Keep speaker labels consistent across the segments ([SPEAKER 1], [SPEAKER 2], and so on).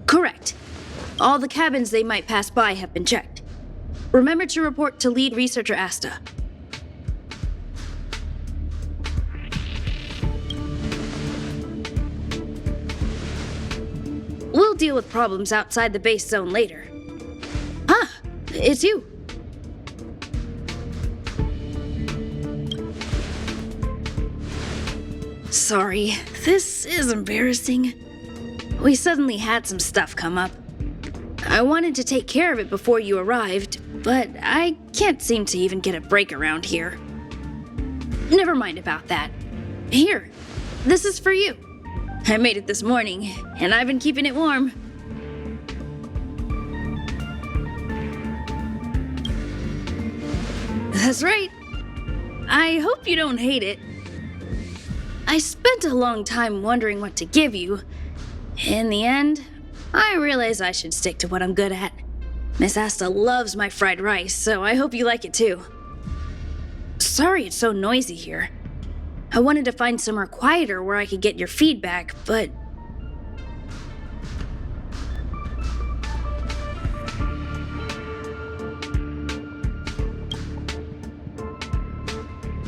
[SPEAKER 1] Correct. All the cabins they might pass by have been checked. Remember to report to lead researcher Asta. We'll deal with problems outside the base zone later. Ah, it's you. Sorry, this is embarrassing. We suddenly had some stuff come up. I wanted to take care of it before you arrived, but I can't seem to even get a break around here. Never mind about that. Here, this is for you. I made it this morning, and I've been keeping it warm. That's right. I hope you don't hate it. I spent a long time wondering what to give you. In the end, I realized I should stick to what I'm good at. Miss Asta loves my fried rice, so I hope you like it too. Sorry it's so noisy here. I wanted to find somewhere quieter where I could get your feedback, but...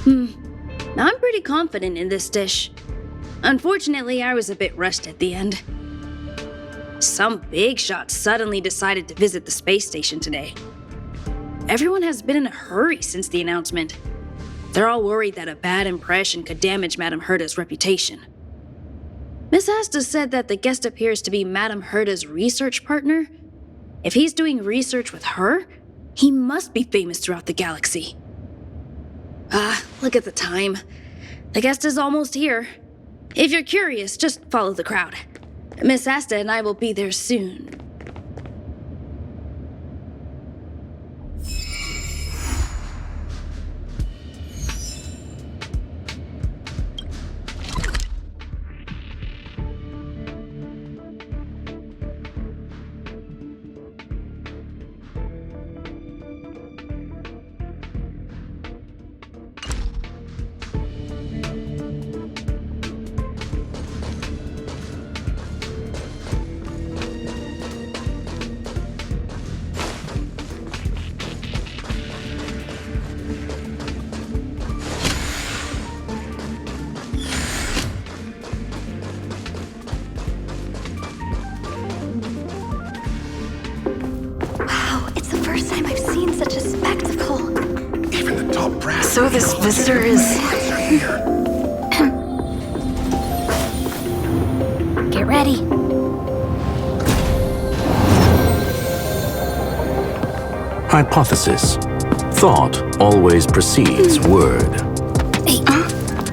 [SPEAKER 1] I'm pretty confident in this dish. Unfortunately, I was a bit rushed at the end. Some big shot suddenly decided to visit the space station today. Everyone has been in a hurry since the announcement. They're all worried that a bad impression could damage Madame Herda's reputation. Miss Asta said that the guest appears to be Madame Herda's research partner. If he's doing research with her, he must be famous throughout the galaxy. Look at the time. The guest is almost here. If you're curious, just follow the crowd. Miss Asta and I will be there soon.
[SPEAKER 2] So this visitor is... Get ready.
[SPEAKER 3] Hypothesis. Thought always precedes word.
[SPEAKER 2] Hey,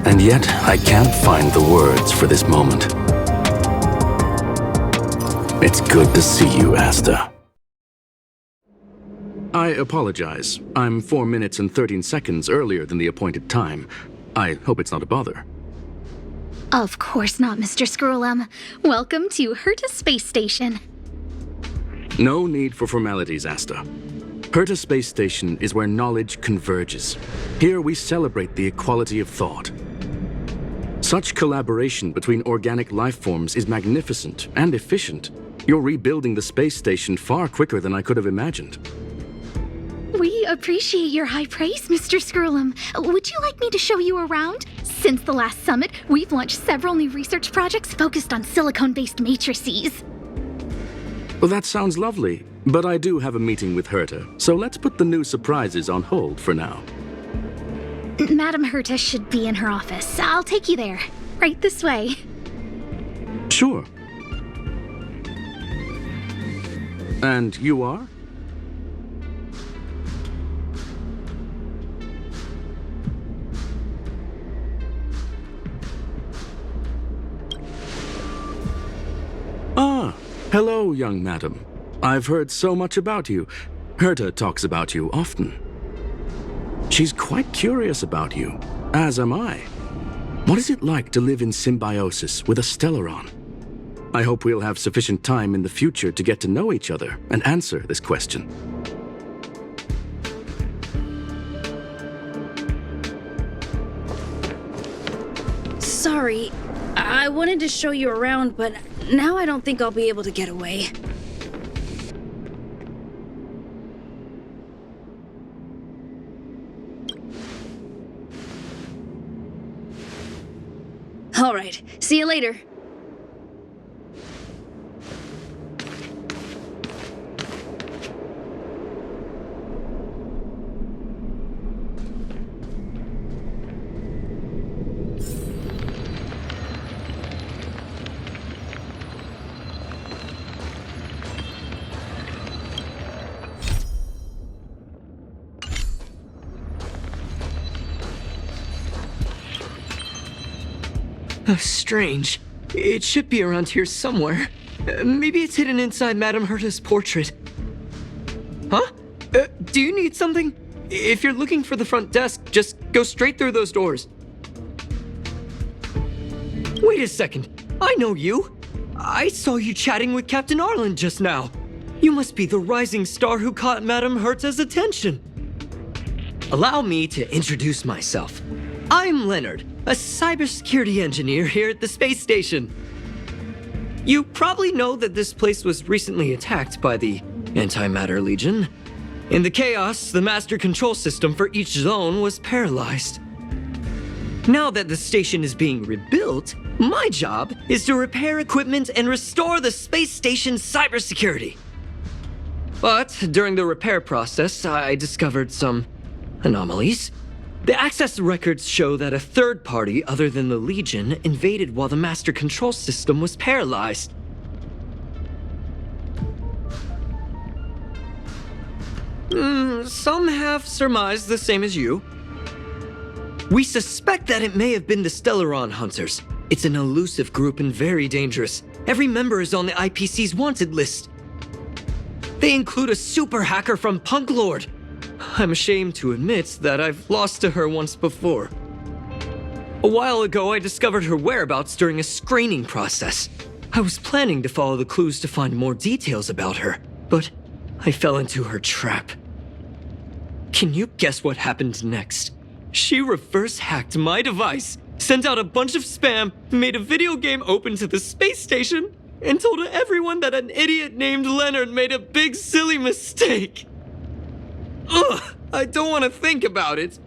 [SPEAKER 3] And yet, I can't find the words for this moment. It's good to see you, Asta. I apologize. I'm 4 minutes and 13 seconds earlier than the appointed time. I hope it's not a bother.
[SPEAKER 2] Of course not, Mr. Scrollum. Welcome to Herta Space Station.
[SPEAKER 3] No need for formalities, Asta. Herta Space Station is where knowledge converges. Here we celebrate the equality of thought. Such collaboration between organic life forms is magnificent and efficient. You're rebuilding the space station far quicker than I could have imagined.
[SPEAKER 2] We appreciate your high praise, Mr. Scrollum. Would you like me to show you around? Since the last summit, we've launched several new research projects focused on silicone-based matrices.
[SPEAKER 3] Well, that sounds lovely, but I do have a meeting with Herta, so let's put the new surprises on hold for now.
[SPEAKER 2] Madam Herta should be in her office. I'll take you there. Right this way.
[SPEAKER 3] Sure. And you are? Ah, hello, young madam. I've heard so much about you. Herta talks about you often. She's quite curious about you, as am I. What is it like to live in symbiosis with a Stellaron? I hope we'll have sufficient time in the future to get to know each other and answer this question.
[SPEAKER 1] Sorry, I wanted to show you around, but now I don't think I'll be able to get away. All right, see you later.
[SPEAKER 4] Strange. It should be around here somewhere. Maybe it's hidden inside Madame Herta's portrait. Huh? Do you need something? If you're looking for the front desk, just go straight through those doors. Wait a second. I know you. I saw you chatting with Captain Arlen just now. You must be the rising star who caught Madame Herta's attention. Allow me to introduce myself. I'm Leonard, a cybersecurity engineer here at the space station. You probably know that this place was recently attacked by the Antimatter Legion. In the chaos, the master control system for each zone was paralyzed. Now that the station is being rebuilt, my job is to repair equipment and restore the space station's cybersecurity. But during the repair process, I discovered some anomalies. The access records show that a third party other than the Legion invaded while the master control system was paralyzed. Some have surmised the same as you. We suspect that it may have been the Stellaron Hunters. It's an elusive group and very dangerous. Every member is on the IPC's wanted list. They include a super hacker from Punklorde. I'm ashamed to admit that I've lost to her once before. A while ago, I discovered her whereabouts during a screening process. I was planning to follow the clues to find more details about her, but I fell into her trap. Can you guess what happened next? She reverse hacked my device, sent out a bunch of spam, made a video game open to the space station, and told everyone that an idiot named Leonard made a big silly mistake. Ugh, I don't want to think about it.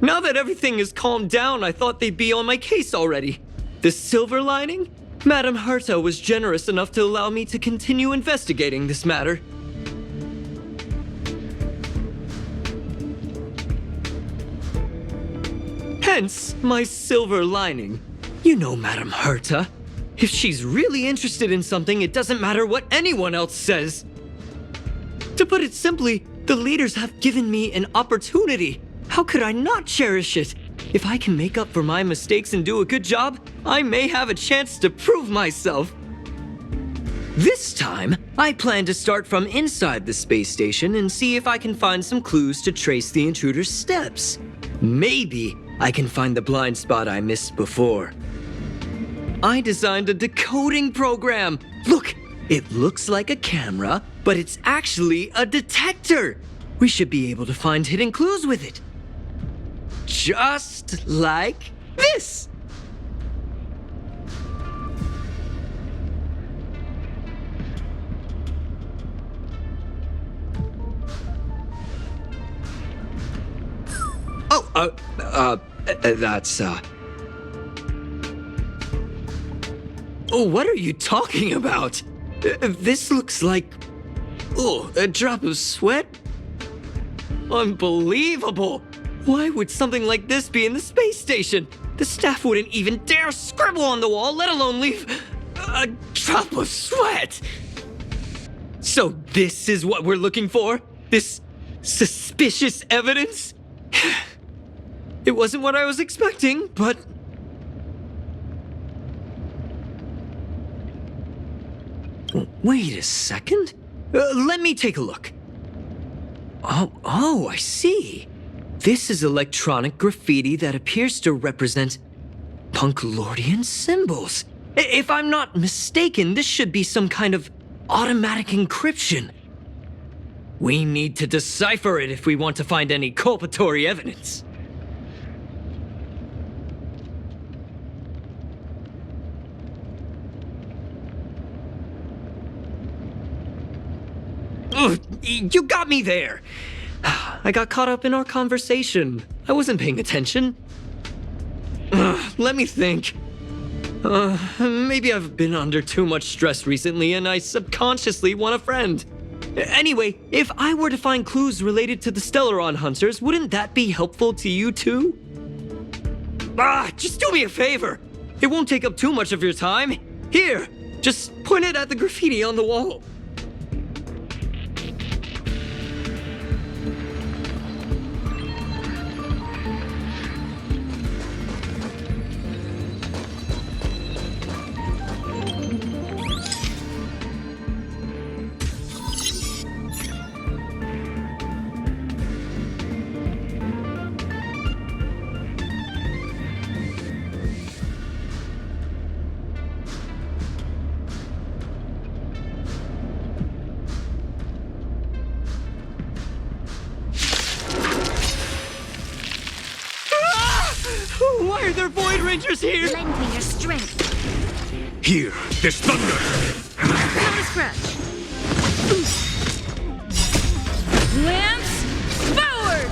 [SPEAKER 4] Now that everything is calmed down, I thought they'd be on my case already. The silver lining? Madame Herta was generous enough to allow me to continue investigating this matter. Hence, my silver lining. You know Madame Herta. If she's really interested in something, it doesn't matter what anyone else says. To put it simply, the leaders have given me an opportunity. How could I not cherish it? If I can make up for my mistakes and do a good job, I may have a chance to prove myself. This time, I plan to start from inside the space station and see if I can find some clues to trace the intruder's steps. Maybe I can find the blind spot I missed before. I designed a decoding program. Look, it looks like a camera, but it's actually a detector. We should be able to find hidden clues with it. Just like this. That's, Oh, what are you talking about? This looks like... Oh, a drop of sweat? Unbelievable! Why would something like this be in the space station? The staff wouldn't even dare scribble on the wall, let alone leave a drop of sweat! So this is what we're looking for? This suspicious evidence? It wasn't what I was expecting, but... Wait a second. Let me take a look. Oh, I see. This is electronic graffiti that appears to represent Punklordian symbols. If I'm not mistaken, this should be some kind of automatic encryption. We need to decipher it if we want to find any culpatory evidence. Ugh, you got me there! I got caught up in our conversation. I wasn't paying attention. Let me think. Maybe I've been under too much stress recently and I subconsciously want a friend. Anyway, if I were to find clues related to the Stellaron hunters, wouldn't that be helpful to you too? Just do me a favor. It won't take up too much of your time. Here, just point it at the graffiti on the wall. Why are there Void Rangers here?
[SPEAKER 2] Lend me your strength.
[SPEAKER 3] Here, there's thunder!
[SPEAKER 2] Not a scratch.
[SPEAKER 1] Lance, forward!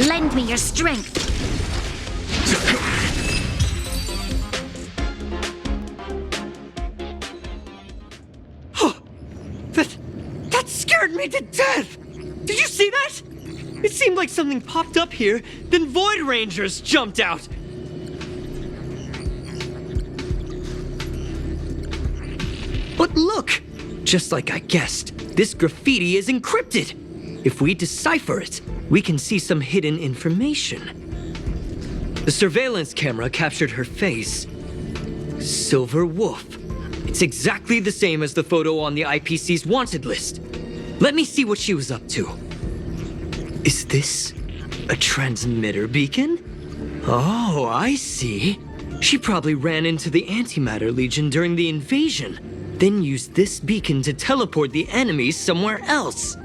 [SPEAKER 2] Lend me your strength.
[SPEAKER 4] That scared me to death! Did you see that? It seemed like something popped up here, then Void Rangers jumped out. But look! Just like I guessed, this graffiti is encrypted. If we decipher it, we can see some hidden information. The surveillance camera captured her face. Silver Wolf. It's exactly the same as the photo on the IPC's wanted list. Let me see what she was up to. Is this a transmitter beacon? Oh, I see. She probably ran into the Antimatter Legion during the invasion, then used this beacon to teleport the enemies somewhere else.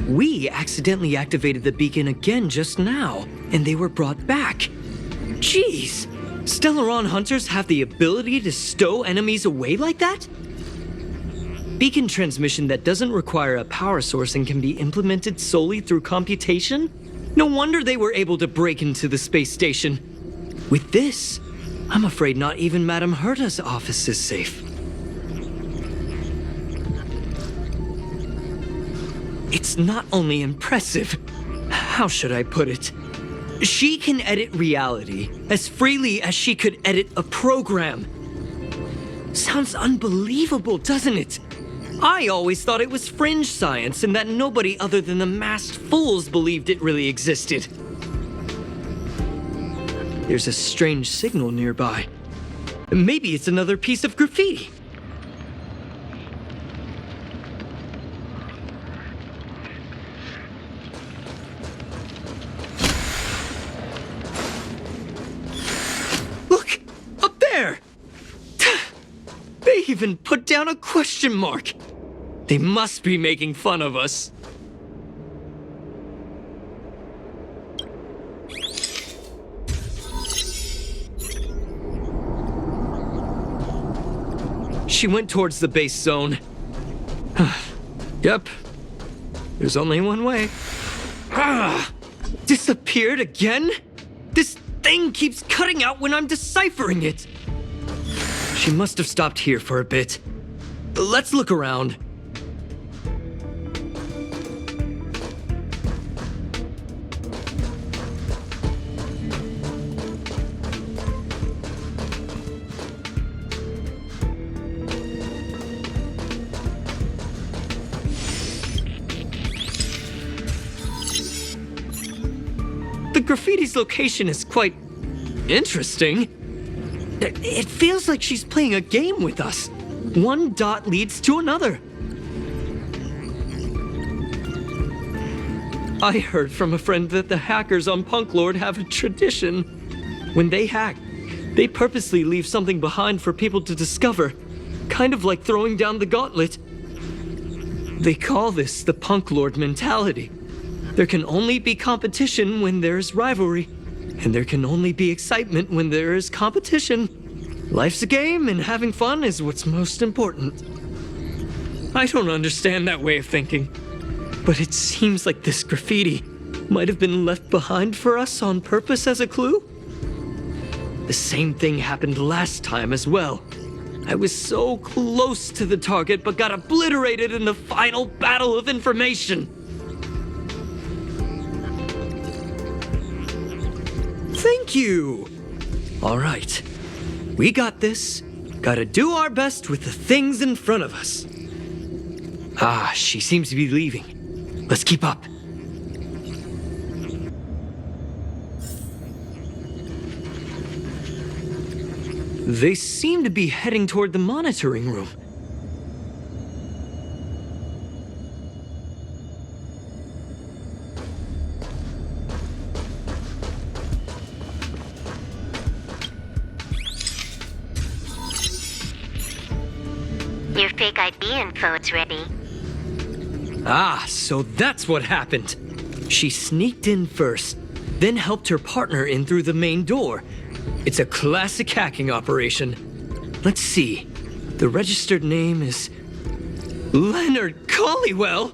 [SPEAKER 4] We accidentally activated the beacon again just now, and they were brought back. Jeez, Stellaron hunters have the ability to stow enemies away like that? Beacon transmission that doesn't require a power source and can be implemented solely through computation? No wonder they were able to break into the space station. With this, I'm afraid not even Madame Herta's office is safe. It's not only impressive, how should I put it? She can edit reality as freely as she could edit a program. Sounds unbelievable, doesn't it? I always thought it was fringe science and that nobody other than the masked fools believed it really existed. There's a strange signal nearby. Maybe it's another piece of graffiti. Look! Up there! They even put down a question mark! They must be making fun of us. She went towards the base zone. Yep. There's only one way. Disappeared again? This thing keeps cutting out when I'm deciphering it. She must have stopped here for a bit. Let's look around. The graffiti's location is quite interesting. It feels like she's playing a game with us. One dot leads to another. I heard from a friend that the hackers on Punklorde have a tradition. When they hack, they purposely leave something behind for people to discover, kind of like throwing down the gauntlet. They call this the Punklorde mentality. There can only be competition when there's rivalry, and there can only be excitement when there is competition. Life's a game, and having fun is what's most important. I don't understand that way of thinking, but it seems like this graffiti might have been left behind for us on purpose as a clue. The same thing happened last time as well. I was so close to the target, but got obliterated in the final battle of information. Thank you! All right, we got this. Gotta do our best with the things in front of us. Ah, she seems to be leaving. Let's keep up. They seem to be heading toward the monitoring room.
[SPEAKER 5] Your fake ID info is ready.
[SPEAKER 4] Ah, so that's what happened. She sneaked in first, then helped her partner in through the main door. It's a classic hacking operation. Let's see. The registered name is Leonard Collywell.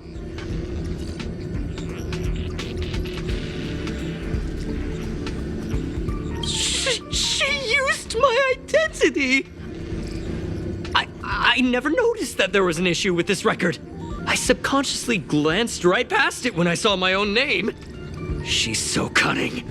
[SPEAKER 4] She used my identity. I never noticed that there was an issue with this record. I subconsciously glanced right past it when I saw my own name. She's so cunning.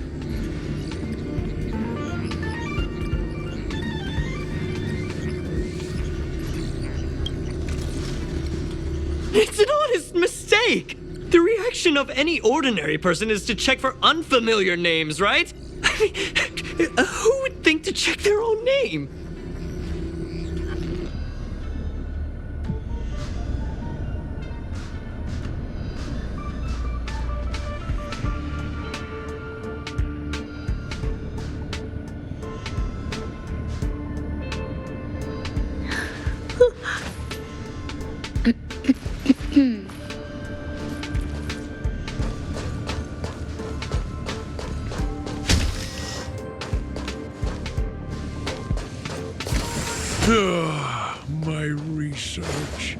[SPEAKER 4] It's an honest mistake! The reaction of any ordinary person is to check for unfamiliar names, right? I mean, who would think to check their own name?
[SPEAKER 6] My research.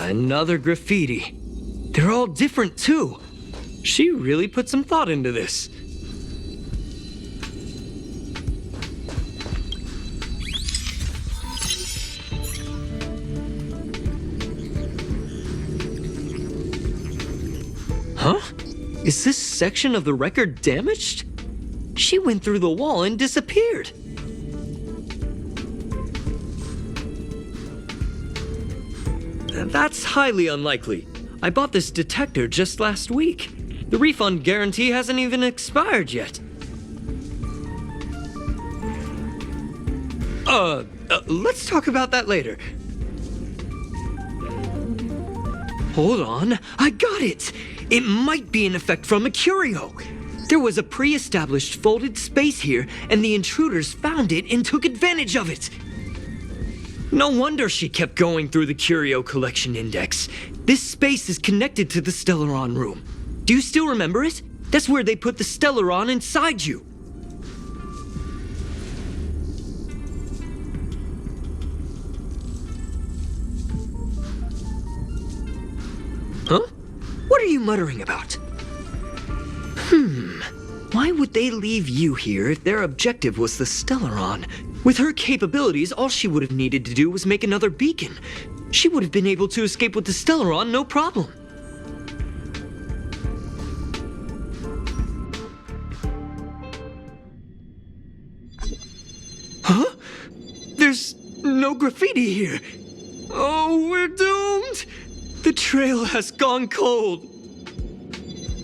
[SPEAKER 4] Another graffiti. They're all different too. She really put some thought into this. Huh? Is this section of the record damaged? She went through the wall and disappeared. That's highly unlikely. I bought this detector just last week. The refund guarantee hasn't even expired yet. let's talk about that later. Hold on, I got it! It might be an effect from a curio. There was a pre-established folded space here, and the intruders found it and took advantage of it. No wonder she kept going through the curio collection index. This space is connected to the Stellaron room. Do you still remember it? That's where they put the Stellaron inside you. Huh? What are you muttering about? Why would they leave you here if their objective was the Stellaron? With her capabilities, all she would have needed to do was make another beacon. She would have been able to escape with the Stellaron, no problem. Huh? There's no graffiti here. Oh, we're doomed! The trail has gone cold.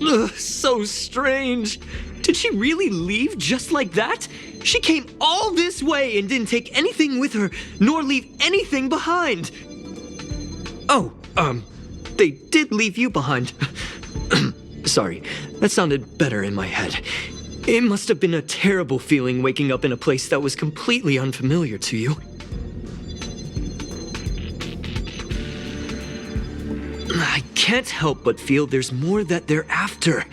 [SPEAKER 4] Ugh, so strange. Did she really leave just like that? She came all this way and didn't take anything with her, nor leave anything behind. Oh, they did leave you behind. Sorry, that sounded better in my head. It must have been a terrible feeling waking up in a place that was completely unfamiliar to you. I can't help but feel there's more that they're after.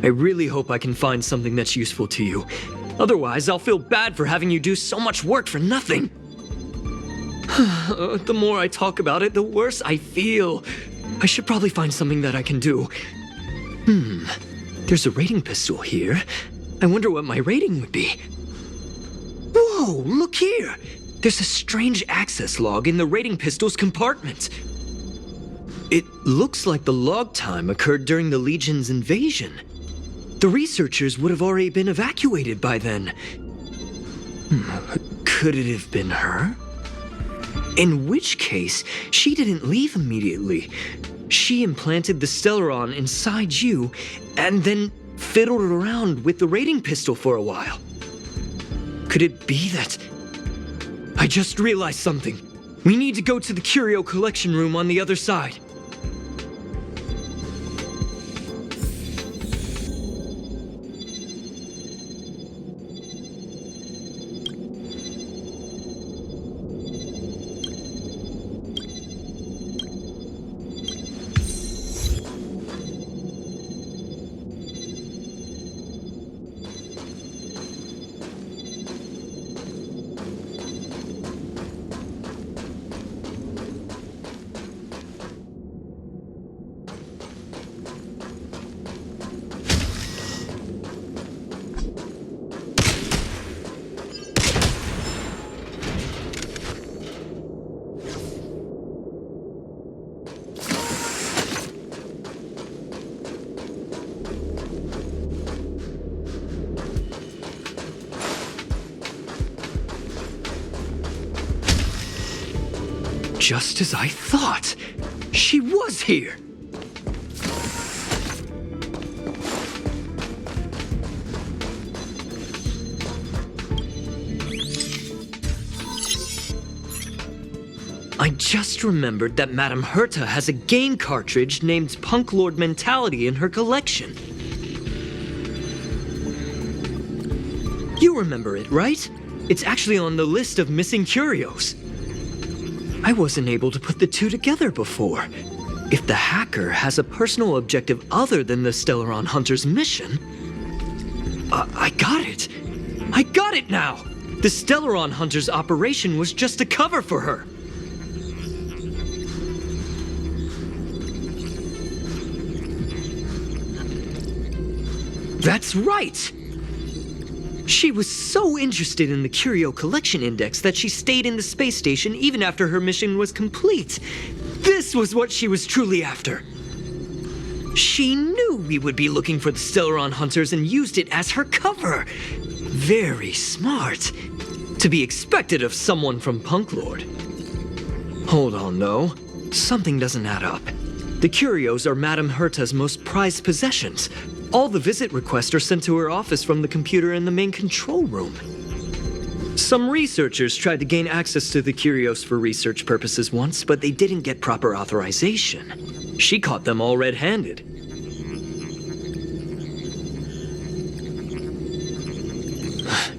[SPEAKER 4] I really hope I can find something that's useful to you. Otherwise, I'll feel bad for having you do so much work for nothing. The more I talk about it, the worse I feel. I should probably find something that I can do. There's a rating pistol here. I wonder what my rating would be. Whoa, look here! There's a strange access log in the rating pistol's compartment. It looks like the log time occurred during the Legion's invasion. The researchers would have already been evacuated by then. Could it have been her? In which case, she didn't leave immediately. She implanted the Stellaron inside you, and then fiddled around with the rating pistol for a while. Could it be that... I just realized something. We need to go to the curio collection room on the other side. Just as I thought. She was here. I just remembered that Madame Herta has a game cartridge named Punklorde Mentality in her collection. You remember it, right? It's actually on the list of missing curios. I wasn't able to put the two together before. If the hacker has a personal objective other than the Stellaron Hunter's mission... I got it! I got it now! The Stellaron Hunter's operation was just a cover for her. That's right! She was so interested in the Curio Collection Index that she stayed in the space station even after her mission was complete. This was what she was truly after. She knew we would be looking for the Stellaron Hunters and used it as her cover. Very smart. To be expected of someone from Punklorde. Hold on, though. Something doesn't add up. The curios are Madame Herta's most prized possessions. All the visit requests are sent to her office from the computer in the main control room. Some researchers tried to gain access to the curios for research purposes once, but they didn't get proper authorization. She caught them all red-handed.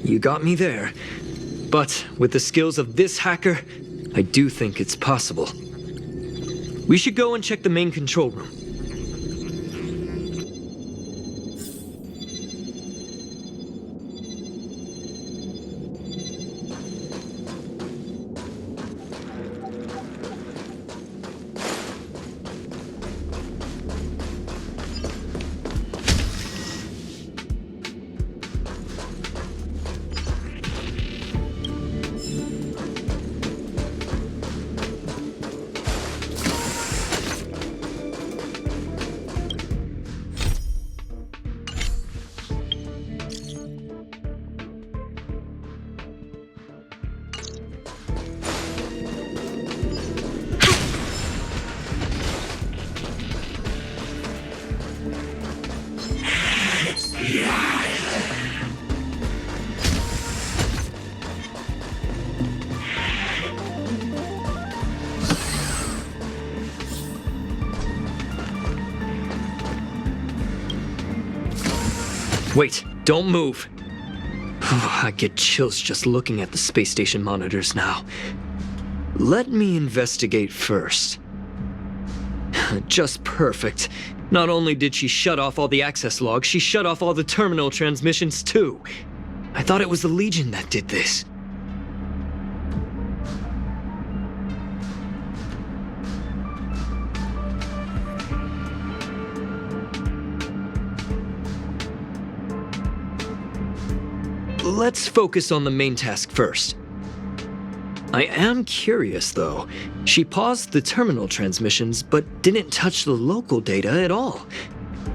[SPEAKER 4] You got me there. But with the skills of this hacker, I do think it's possible. We should go and check the main control room. Wait, don't move. I get chills just looking at the space station monitors now. Let me investigate first. Just perfect. Not only did she shut off all the access logs, she shut off all the terminal transmissions too. I thought it was the Legion that did this. Let's focus on the main task first. I am curious, though. She paused the terminal transmissions, but didn't touch the local data at all.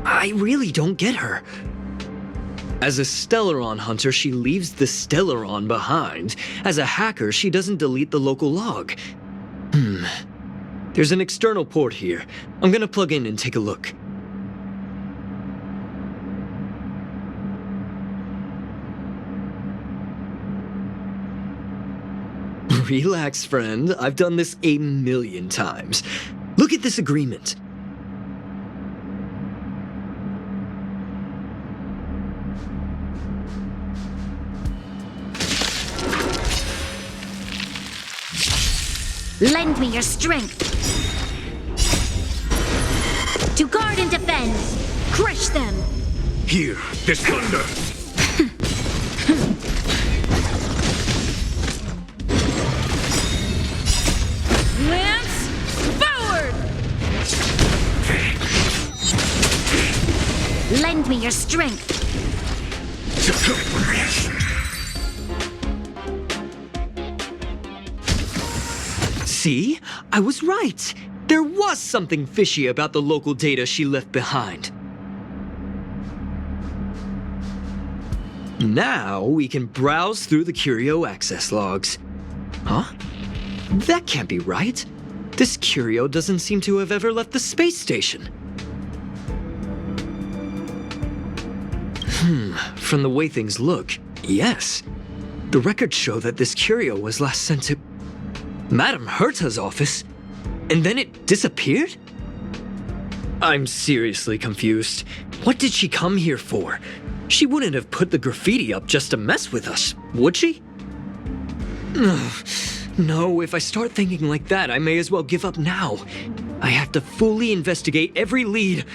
[SPEAKER 4] I really don't get her. As a Stellaron hunter, she leaves the Stellaron behind. As a hacker, she doesn't delete the local log. There's an external port here. I'm gonna plug in and take a look. Relax, friend. I've done this 1,000,000 times. Look at this agreement.
[SPEAKER 2] Lend me your strength. To guard and defend. Crush them.
[SPEAKER 6] Hear this thunder.
[SPEAKER 1] Lance, forward!
[SPEAKER 2] Lend me your strength.
[SPEAKER 4] See? I was right. There was something fishy about the local data she left behind. Now we can browse through the curio access logs. Huh? That can't be right. This curio doesn't seem to have ever left the space station. From the way things look, yes. The records show that this curio was last sent to Madame Herta's office, and then it disappeared? I'm seriously confused. What did she come here for? She wouldn't have put the graffiti up just to mess with us, would she? No, if I start thinking like that, I may as well give up now. I have to fully investigate every lead,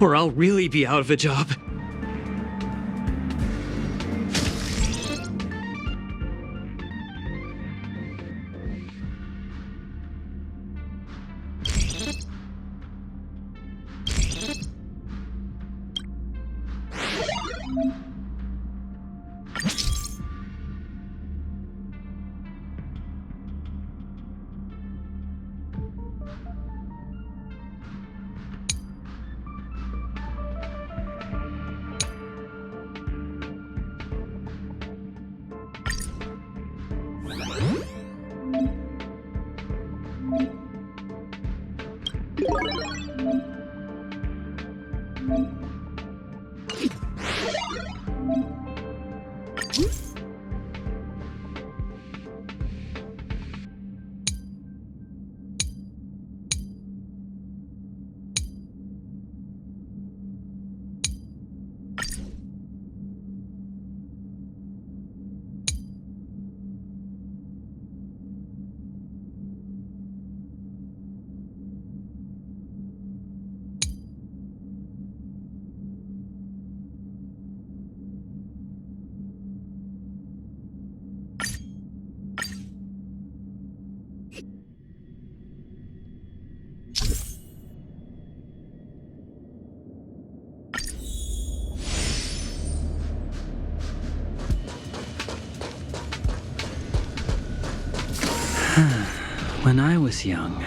[SPEAKER 4] or I'll really be out of a job.
[SPEAKER 7] When I was young.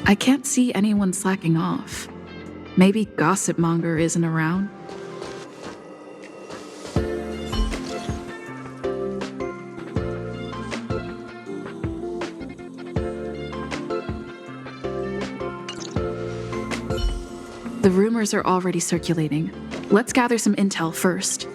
[SPEAKER 8] I can't see anyone slacking off. Maybe Gossipmonger isn't around? The rumors are already circulating. Let's gather some intel first.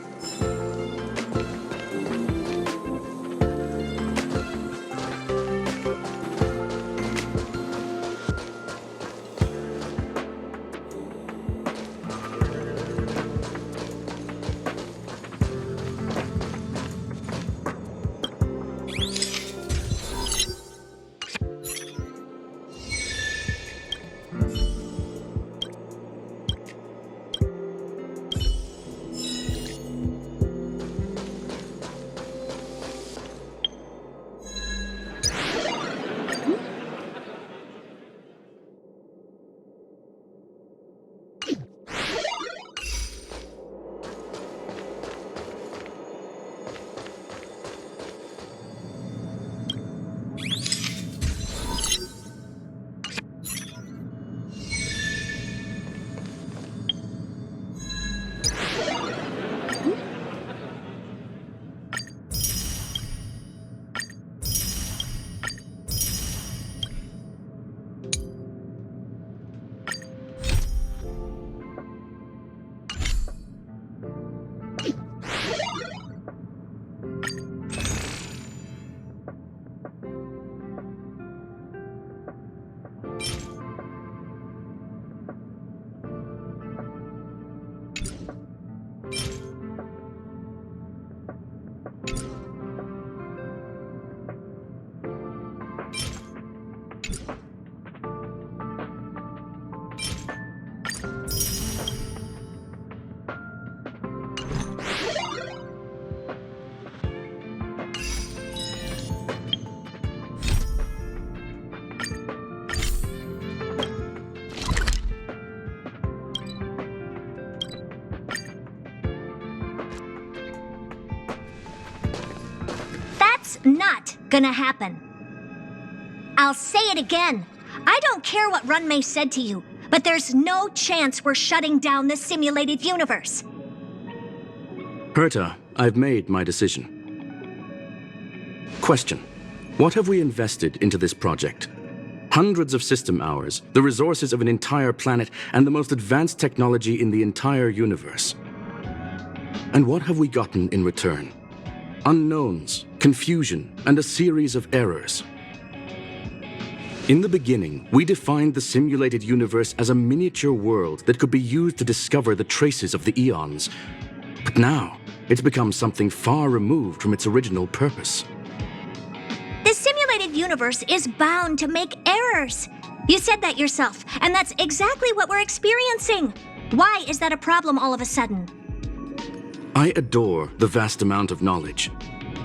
[SPEAKER 7] That's not gonna happen. I'll say it again. I don't care what Runmei said to you, but there's no chance we're shutting down the simulated universe.
[SPEAKER 3] Herta, I've made my decision. Question. What have we invested into this project? Hundreds of system hours, the resources of an entire planet, and the most advanced technology in the entire universe. And what have we gotten in return? Unknowns, confusion, and a series of errors. In the beginning, we defined the simulated universe as a miniature world that could be used to discover the traces of the eons. But now, it's become something far removed from its original purpose.
[SPEAKER 7] The simulated universe is bound to make errors. You said that yourself, and that's exactly what we're experiencing. Why is that a problem all of a sudden?
[SPEAKER 3] I adore the vast amount of knowledge,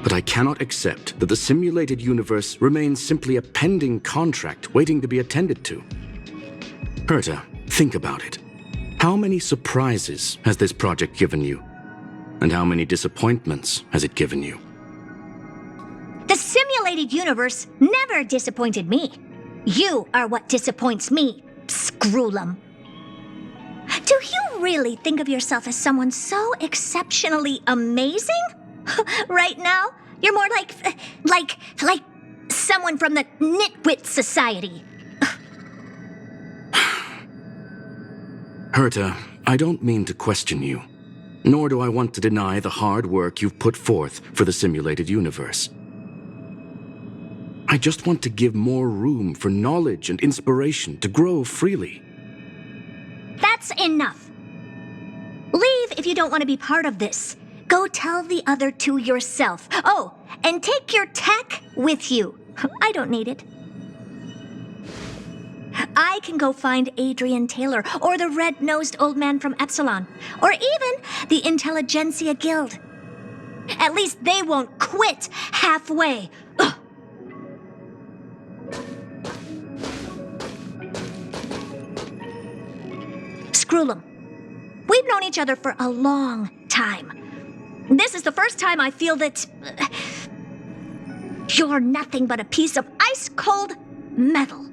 [SPEAKER 3] but I cannot accept that the simulated universe remains simply a pending contract waiting to be attended to. Herta, think about it. How many surprises has this project given you? And how many disappointments has it given you?
[SPEAKER 7] The simulated universe never disappointed me. You are what disappoints me, Scroolum. Do you really think of yourself as someone so exceptionally amazing? Right now, you're more like someone from the Nitwit Society.
[SPEAKER 3] Herta, I don't mean to question you, nor do I want to deny the hard work you've put forth for the simulated universe. I just want to give more room for knowledge and inspiration to grow freely.
[SPEAKER 7] That's enough. Leave if you don't want to be part of this. Go tell the other two yourself. Oh, and take your tech with you. I don't need it. I can go find Adrian Taylor, or the red-nosed old man from Epsilon, or even the Intelligentsia Guild. At least they won't quit halfway. Ugh. Scroolum, we've known each other for a long time. This is the first time I feel that you're nothing but a piece of ice-cold metal.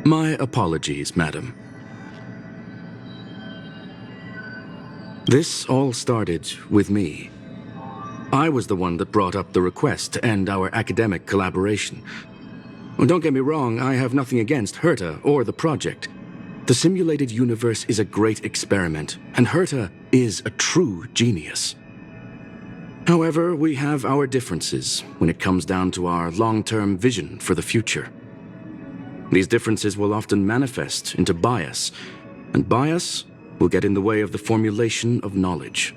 [SPEAKER 3] My apologies, madam. This all started with me. I was the one that brought up the request to end our academic collaboration. Don't get me wrong, I have nothing against Herta or the project. The simulated universe is a great experiment, and Herta is a true genius. However, we have our differences when it comes down to our long-term vision for the future. These differences will often manifest into bias, and bias will get in the way of the formulation of knowledge.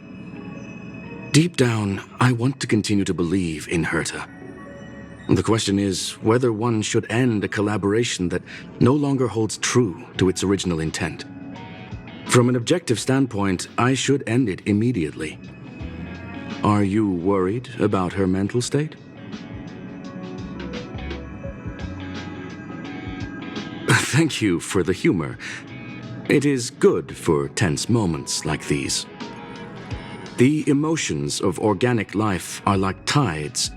[SPEAKER 3] Deep down, I want to continue to believe in Herta. The question is whether one should end a collaboration that no longer holds true to its original intent. From an objective standpoint, I should end it immediately. Are you worried about her mental state? Thank you for the humor. It is good for tense moments like these. The emotions of organic life are like tides.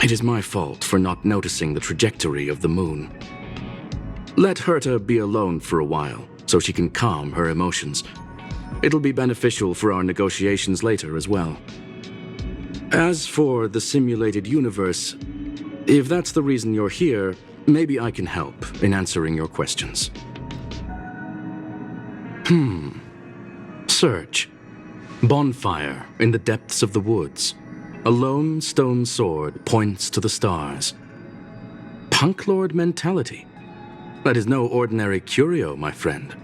[SPEAKER 3] It is my fault for not noticing the trajectory of the moon. Let Herta be alone for a while, so she can calm her emotions. It'll be beneficial for our negotiations later as well. As for the simulated universe, if that's the reason you're here, maybe I can help in answering your questions. Search. Bonfire in the depths of the woods. A lone stone sword points to the stars. Punklorde mentality. That is no ordinary curio, my friend.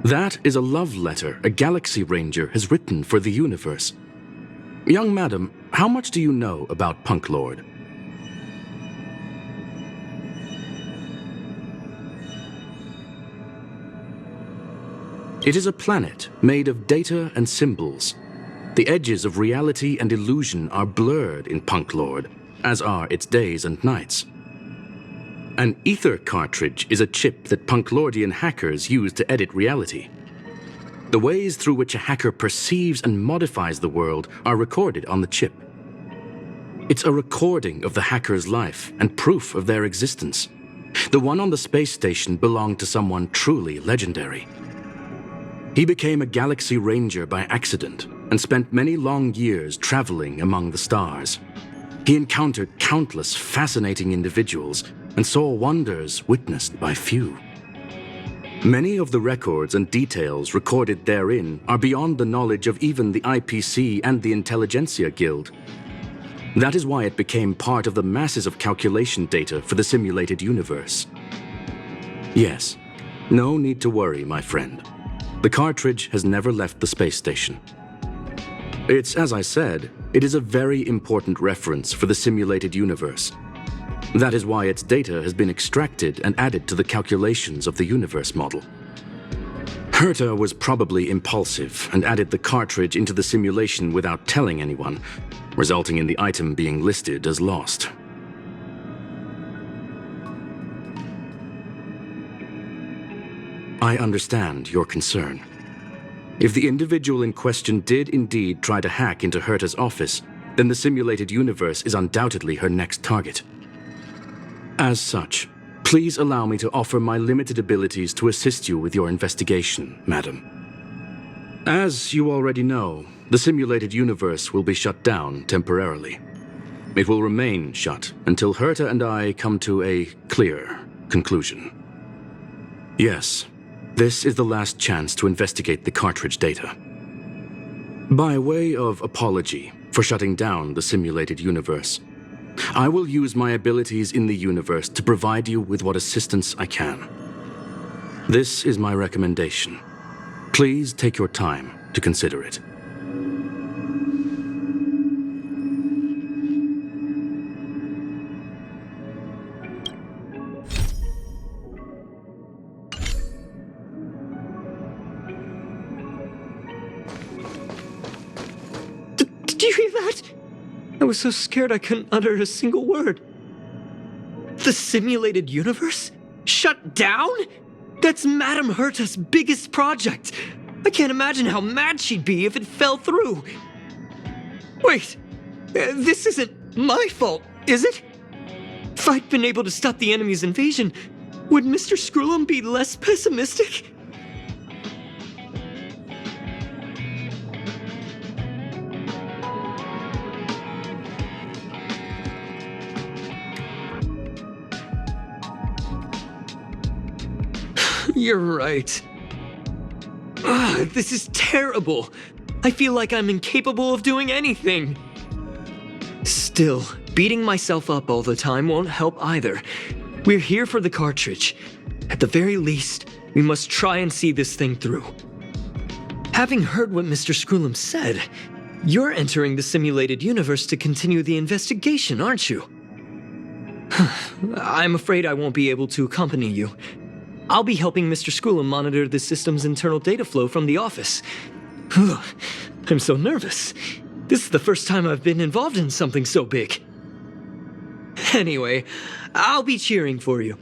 [SPEAKER 3] That is a love letter a Galaxy Ranger has written for the universe. Young madam, how much do you know about Punklorde? It is a planet made of data and symbols. The edges of reality and illusion are blurred in Punklorde, as are its days and nights. An ether cartridge is a chip that Punklordian hackers use to edit reality. The ways through which a hacker perceives and modifies the world are recorded on the chip. It's a recording of the hacker's life and proof of their existence. The one on the space station belonged to someone truly legendary. He became a Galaxy Ranger by accident and spent many long years traveling among the stars. He encountered countless fascinating individuals and saw wonders witnessed by few. Many of the records and details recorded therein are beyond the knowledge of even the IPC and the Intelligentsia Guild. That is why it became part of the masses of calculation data for the simulated universe. Yes, no need to worry, my friend. The cartridge has never left the space station. It's, as I said, it is a very important reference for the simulated universe. That is why its data has been extracted and added to the calculations of the universe model. Herta was probably impulsive and added the cartridge into the simulation without telling anyone, resulting in the item being listed as lost. I understand your concern. If the individual in question did indeed try to hack into Herta's office, then the simulated universe is undoubtedly her next target. As such, please allow me to offer my limited abilities to assist you with your investigation, madam. As you already know, the simulated universe will be shut down temporarily. It will remain shut until Herta and I come to a clear conclusion. Yes, this is the last chance to investigate the cartridge data. By way of apology for shutting down the simulated universe, I will use my abilities in the universe to provide you with what assistance I can. This is my recommendation. Please take your time to consider it.
[SPEAKER 4] Did you hear that? I was so scared I couldn't utter a single word. The simulated universe? Shut down? That's Madame Herta's biggest project. I can't imagine how mad she'd be if it fell through. Wait, this isn't my fault, is it? If I'd been able to stop the enemy's invasion, would Mr. Skrullum be less pessimistic? You're right. This is terrible. I feel like I'm incapable of doing anything. Still, beating myself up all the time won't help either. We're here for the cartridge. At the very least, we must try and see this thing through. Having heard what Mr. Skrullum said, you're entering the simulated universe to continue the investigation, aren't you? I'm afraid I won't be able to accompany you. I'll be helping Mr. Skrullum monitor the system's internal data flow from the office. I'm so nervous. This is the first time I've been involved in something so big. Anyway, I'll be cheering for you.